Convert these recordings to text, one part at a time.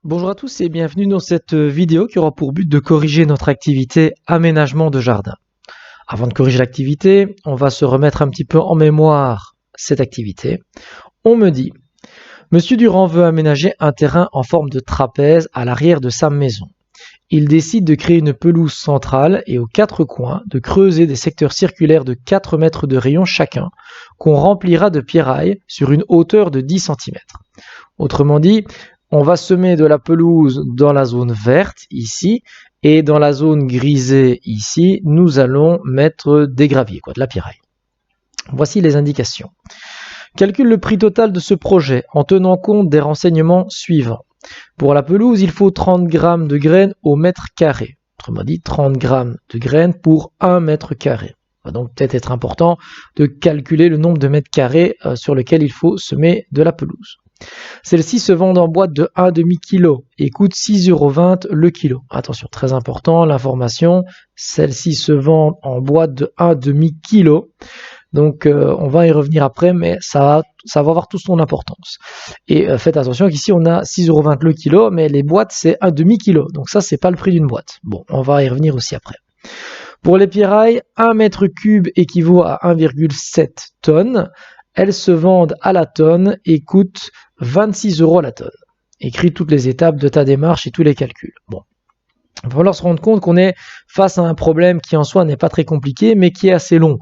Bonjour à tous et bienvenue dans cette vidéo qui aura pour but de corriger notre activité aménagement de jardin. Avant de corriger l'activité, on va se remettre un petit peu en mémoire cette activité. On me dit, Monsieur Durand veut aménager un terrain en forme de trapèze à l'arrière de sa maison. Il décide de créer une pelouse centrale et aux quatre coins de creuser des secteurs circulaires de 4 mètres de rayon chacun qu'on remplira de pierrailles sur une hauteur de 10 cm. Autrement dit, on va semer de la pelouse dans la zone verte ici et dans la zone grisée ici, nous allons mettre des graviers, de la pierraille. Voici les indications. Calcule le prix total de ce projet en tenant compte des renseignements suivants. Pour la pelouse, il faut 30 g de graines au mètre carré. Autrement dit, 30 g de graines pour 1 mètre carré. Ça va donc peut-être être important de calculer le nombre de mètres carrés sur lequel il faut semer de la pelouse. Celles-ci se vendent en boîte de 1,5 kg et coûtent 6,20 € le kilo. Attention, très important, l'information, celles-ci se vendent en boîte de 1,5 kg. Donc on va y revenir après, mais ça va avoir toute son importance. Et faites attention qu'ici on a 6,20 € le kilo, mais les boîtes c'est 1,5 kg. Donc ça c'est pas le prix d'une boîte. Bon, on va y revenir aussi après. Pour les pierrailles, 1 mètre cube équivaut à 1,7 tonnes. Elles se vendent à la tonne et coûtent 26 € à la tonne. Écris toutes les étapes de ta démarche et tous les calculs. Bon. Il va falloir se rendre compte qu'on est face à un problème qui en soi n'est pas très compliqué, mais qui est assez long.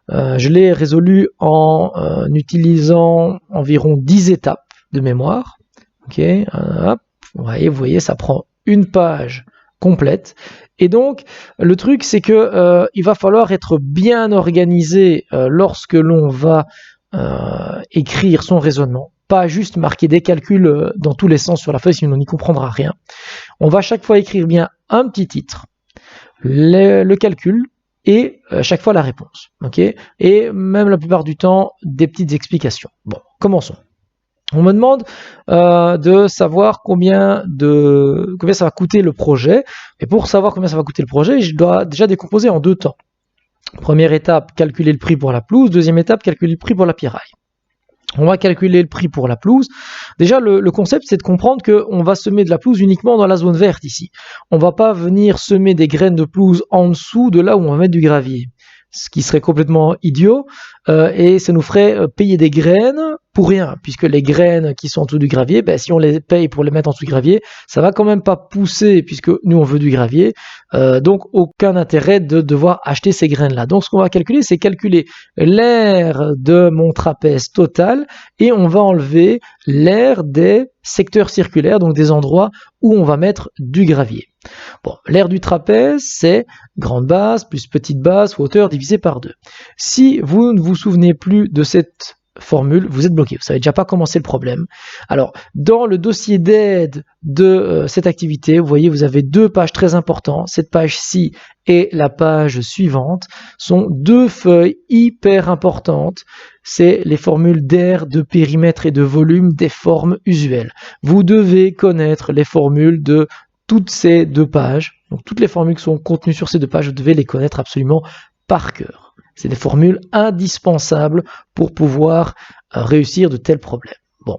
Je l'ai résolu en utilisant environ 10 étapes de mémoire. Ok, hop, vous voyez, ça prend une page complète. Et donc, le truc, c'est que il va falloir être bien organisé lorsque l'on va écrire son raisonnement. Pas juste marquer des calculs dans tous les sens sur la feuille, sinon on n'y comprendra rien. On va chaque fois écrire bien un petit titre, le calcul et chaque fois la réponse. Okay, et même la plupart du temps, des petites explications. Bon, commençons. On me demande de savoir combien ça va coûter le projet. Et pour savoir combien ça va coûter le projet, je dois déjà décomposer en deux temps. Première étape, calculer le prix pour la pelouse. Deuxième étape, calculer le prix pour la pierraille. On va calculer le prix pour la pelouse. Déjà, le concept, c'est de comprendre qu'on va semer de la pelouse uniquement dans la zone verte ici. On ne va pas venir semer des graines de pelouse en dessous de là où on va mettre du gravier. Ce qui serait complètement idiot, et ça nous ferait payer des graines pour rien, puisque les graines qui sont en dessous du gravier, si on les paye pour les mettre en dessous du gravier, ça va quand même pas pousser, puisque nous on veut du gravier, donc aucun intérêt de devoir acheter ces graines-là. Donc ce qu'on va calculer, c'est calculer l'aire de mon trapèze total, et on va enlever l'aire des secteurs circulaires, donc des endroits où on va mettre du gravier. Bon, l'aire du trapèze, c'est grande base plus petite base fois hauteur divisé par 2. Si vous ne vous souvenez plus de cette formule, vous êtes bloqué. Vous savez déjà pas comment c'est le problème. Alors, dans le dossier d'aide de cette activité, vous voyez, vous avez deux pages très importantes. Cette page-ci et la page suivante sont deux feuilles hyper importantes. C'est les formules d'aire, de périmètre et de volume des formes usuelles. Vous devez connaître les formules de toutes ces deux pages. Donc, toutes les formules qui sont contenues sur ces deux pages, vous devez les connaître absolument par cœur. C'est des formules indispensables pour pouvoir réussir de tels problèmes. Bon.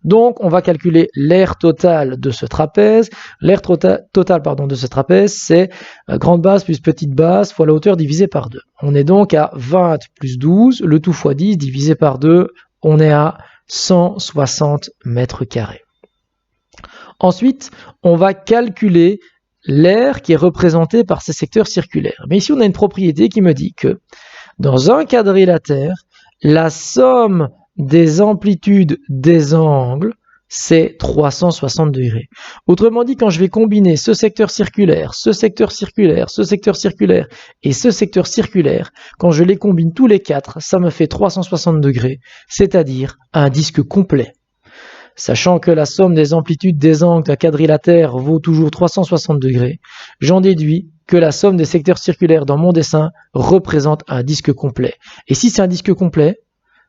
Donc, on va calculer l'aire totale de ce trapèze. L'aire totale de ce trapèze, c'est grande base plus petite base fois la hauteur divisée par 2. On est donc à 20 plus 12, le tout fois 10 divisé par 2, on est à 160 mètres carrés. Ensuite, on va calculer l'aire qui est représentée par ces secteurs circulaires. Mais ici, on a une propriété qui me dit que dans un quadrilatère, la somme des amplitudes des angles, c'est 360 degrés. Autrement dit, quand je vais combiner ce secteur circulaire, ce secteur circulaire, ce secteur circulaire et ce secteur circulaire, quand je les combine tous les quatre, ça me fait 360 degrés, c'est-à-dire un disque complet. Sachant que la somme des amplitudes des angles d'un quadrilatère vaut toujours 360 degrés, j'en déduis que la somme des secteurs circulaires dans mon dessin représente un disque complet. Et si c'est un disque complet,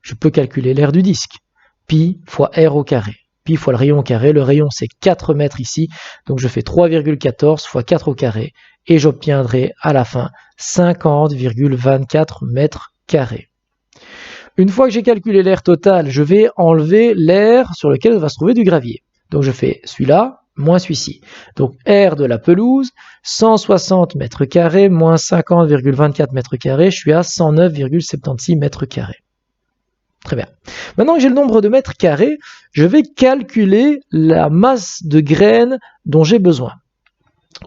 je peux calculer l'aire du disque. Pi fois r au carré. Pi fois le rayon au carré. Le rayon, c'est 4 mètres ici. Donc je fais 3,14 fois 4 au carré. Et j'obtiendrai à la fin 50,24 mètres carrés. Une fois que j'ai calculé l'aire totale, je vais enlever l'aire sur lequel va se trouver du gravier. Donc je fais celui-là, moins celui-ci. Donc R de la pelouse, 160 mètres carrés, moins 50,24 mètres carrés, je suis à 109,76 mètres carrés. Très bien. Maintenant que j'ai le nombre de mètres carrés, je vais calculer la masse de graines dont j'ai besoin.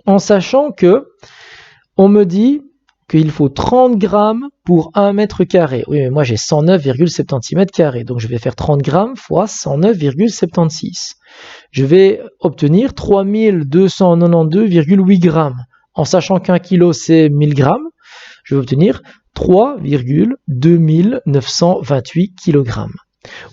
En sachant que on me dit qu'il faut 30 grammes pour 1 mètre carré. Oui, mais moi j'ai 109,76 mètres carrés, donc je vais faire 30 grammes fois 109,76. Je vais obtenir 3292,8 grammes. En sachant qu'un kilo c'est 1000 grammes, je vais obtenir 3,2928 kg.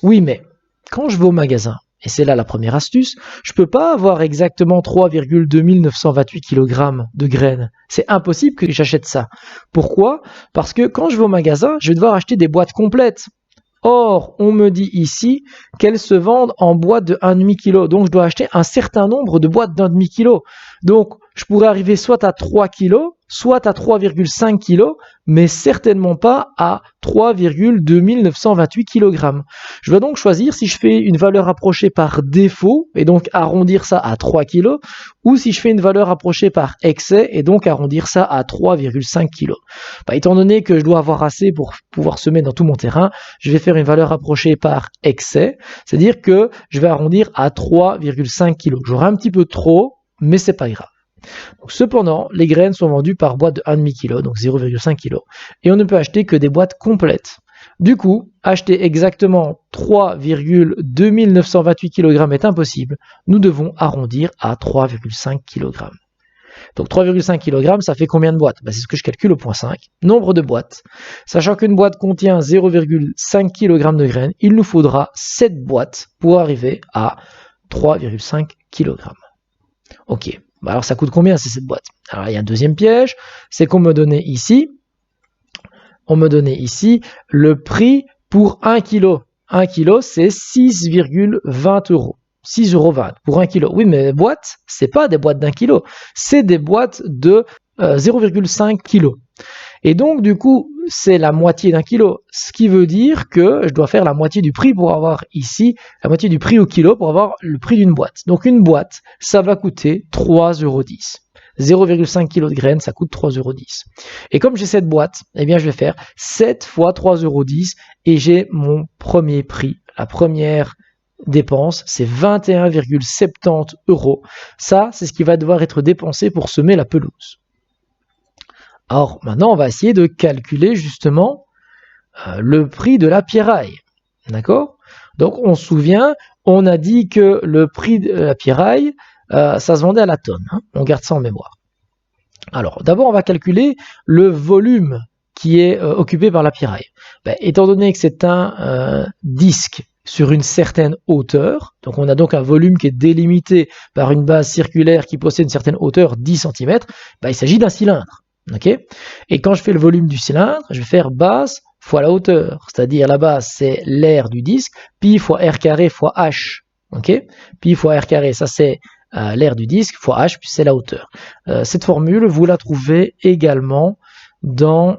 Oui, mais quand je vais au magasin, et c'est là la première astuce, je ne peux pas avoir exactement 3,2928 kg de graines. C'est impossible que j'achète ça. Pourquoi? Parce que quand je vais au magasin, je vais devoir acheter des boîtes complètes. Or, on me dit ici qu'elles se vendent en boîtes de 1,5 kg. Donc, je dois acheter un certain nombre de boîtes d'1,5 kg. Donc, je pourrais arriver soit à 3 kg, soit à 3,5 kg, mais certainement pas à 3,2928 kg. Je vais donc choisir si je fais une valeur approchée par défaut, et donc arrondir ça à 3 kg, ou si je fais une valeur approchée par excès, et donc arrondir ça à 3,5 kg. Étant donné que je dois avoir assez pour pouvoir semer dans tout mon terrain, je vais faire une valeur approchée par excès, c'est-à-dire que je vais arrondir à 3,5 kg. J'aurai un petit peu trop, mais c'est pas grave. Donc, cependant, les graines sont vendues par boîte de 1,5 kg, donc 0,5 kg, et on ne peut acheter que des boîtes complètes. Du coup, acheter exactement 3,2928 kg est impossible. Nous devons arrondir à 3,5 kg. Donc 3,5 kg, ça fait combien de boîtes? C'est ce que je calcule au point 5. Nombre de boîtes. Sachant qu'une boîte contient 0,5 kg de graines, il nous faudra 7 boîtes pour arriver à 3,5 kg. Ok. Alors ça coûte combien ces 7 boîtes? Alors il y a un deuxième piège, c'est qu'on me donnait ici, le prix pour 1 kg. 1 kg c'est 6,20 €. 6,20 € pour 1 kg. Oui, mais les boîtes, c'est pas des boîtes d'1 kg, c'est des boîtes de 0,5 kg. Et donc, du coup, c'est la moitié d'1 kg. Ce qui veut dire que je dois faire la moitié du prix pour avoir ici, la moitié du prix au kilo pour avoir le prix d'une boîte. Donc, une boîte, ça va coûter 3,10 €. 0,5 kg de graines, ça coûte 3,10 €. Et comme j'ai cette boîte, eh bien, je vais faire 7 fois 3,10 € et j'ai mon premier prix. La première dépense, c'est 21,70 €. Ça, c'est ce qui va devoir être dépensé pour semer la pelouse. Alors maintenant, on va essayer de calculer justement le prix de la pierraille. D'accord? Donc on se souvient, on a dit que le prix de la pierraille, ça se vendait à la tonne. On garde ça en mémoire. Alors d'abord, on va calculer le volume qui est occupé par la pierraille. Étant donné que c'est un disque sur une certaine hauteur, donc on a donc un volume qui est délimité par une base circulaire qui possède une certaine hauteur, 10 cm, il s'agit d'un cylindre. Okay. Et quand je fais le volume du cylindre, je vais faire base fois la hauteur, c'est-à-dire la base c'est l'air du disque, pi fois r carré fois h. Okay. Pi fois r carré, ça c'est l'air du disque, fois h, puis c'est la hauteur. Cette formule, vous la trouvez également dans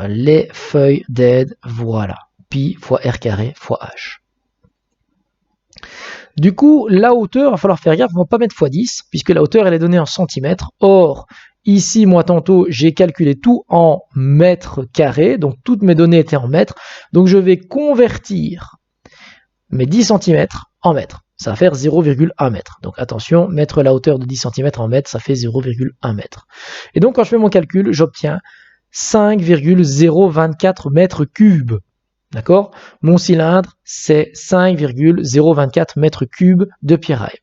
les feuilles d'aide, voilà. Pi fois r carré fois h. Du coup, la hauteur, il va falloir faire gaffe, on ne va pas mettre fois 10, puisque la hauteur elle est donnée en centimètres. Or, ici, moi, tantôt, j'ai calculé tout en mètres carrés, donc toutes mes données étaient en mètres. Donc, je vais convertir mes 10 cm en mètres. Ça va faire 0,1 mètre. Donc, attention, mettre la hauteur de 10 cm en mètres, ça fait 0,1 mètre. Et donc, quand je fais mon calcul, j'obtiens 5,024 mètres cubes. D'accord? Mon cylindre, c'est 5,024 mètres cubes de pierraille.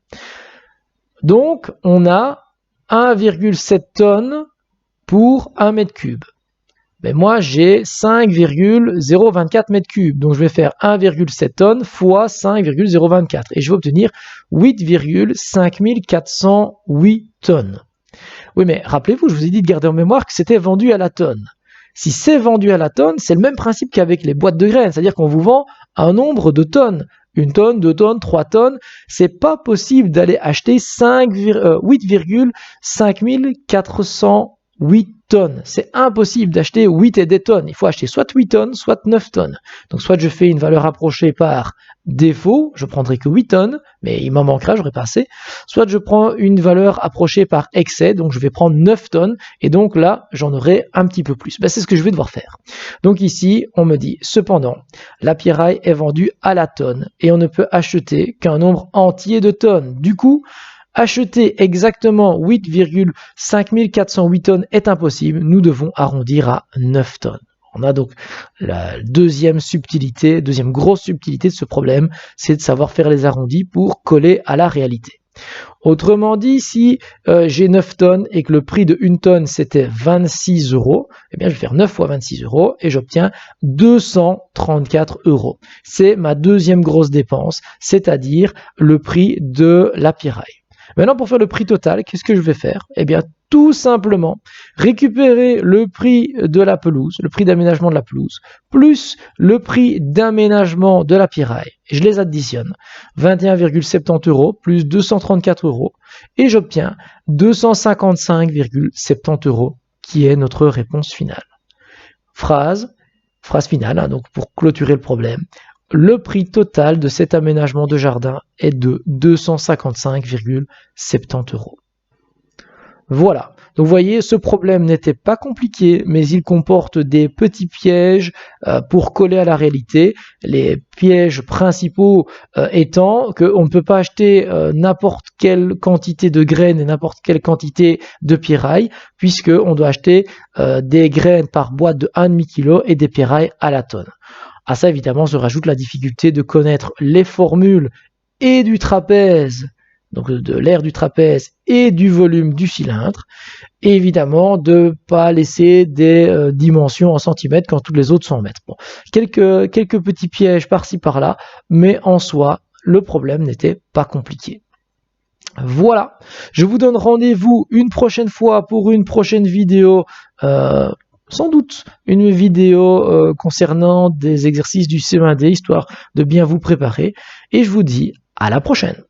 Donc, on a 1,7 tonnes pour 1 mètre cube. Mais moi, j'ai 5,024 mètres cubes. Donc, je vais faire 1,7 tonnes fois 5,024. Et je vais obtenir 8,5408 tonnes. Oui, mais rappelez-vous, je vous ai dit de garder en mémoire que c'était vendu à la tonne. Si c'est vendu à la tonne, c'est le même principe qu'avec les boîtes de graines. C'est-à-dire qu'on vous vend un nombre de tonnes. 1 tonne, 2 tonnes, 3 tonnes. C'est pas possible d'aller acheter 8,5408 tonnes. C'est impossible d'acheter 8 et des tonnes. Il faut acheter soit 8 tonnes, soit 9 tonnes. Donc soit je fais une valeur approchée par défaut, je prendrai que 8 tonnes, mais il m'en manquera, j'aurai pas assez. Soit je prends une valeur approchée par excès, donc je vais prendre 9 tonnes, et donc là, j'en aurai un petit peu plus. Ben, c'est ce que je vais devoir faire. Donc ici, on me dit, cependant, la pierraille est vendue à la tonne, et on ne peut acheter qu'un nombre entier de tonnes. Du coup, acheter exactement 8,5408 tonnes est impossible, nous devons arrondir à 9 tonnes. On a donc la deuxième subtilité, deuxième grosse subtilité de ce problème, c'est de savoir faire les arrondis pour coller à la réalité. Autrement dit, si j'ai 9 tonnes et que le prix de 1 tonne c'était 26 €, eh bien je vais faire 9 fois 26 € et j'obtiens 234 €. C'est ma deuxième grosse dépense, c'est-à-dire le prix de la pierraille. Maintenant, pour faire le prix total, qu'est-ce que je vais faire? Eh bien, tout simplement, récupérer le prix de la pelouse, le prix d'aménagement de la pelouse, plus le prix d'aménagement de la pierraille. Je les additionne. 21,70 € plus 234 €. Et j'obtiens 255,70 € qui est notre réponse finale. Phrase finale, hein, donc pour clôturer le problème. Le prix total de cet aménagement de jardin est de 255,70 €. Voilà. Donc vous voyez, ce problème n'était pas compliqué, mais il comporte des petits pièges pour coller à la réalité. Les pièges principaux étant qu'on ne peut pas acheter n'importe quelle quantité de graines et n'importe quelle quantité de pierraille, puisqu'on doit acheter des graines par boîte de 1,5 kg et des pierrailles à la tonne. À ça, évidemment, se rajoute la difficulté de connaître les formules et du trapèze, donc de l'aire du trapèze et du volume du cylindre, et évidemment de ne pas laisser des dimensions en centimètres quand toutes les autres sont en mètres. Bon, quelques petits pièges par-ci par-là, mais en soi, le problème n'était pas compliqué. Voilà, je vous donne rendez-vous une prochaine fois pour une prochaine vidéo, sans doute une vidéo concernant des exercices du CE1D, histoire de bien vous préparer, et je vous dis à la prochaine.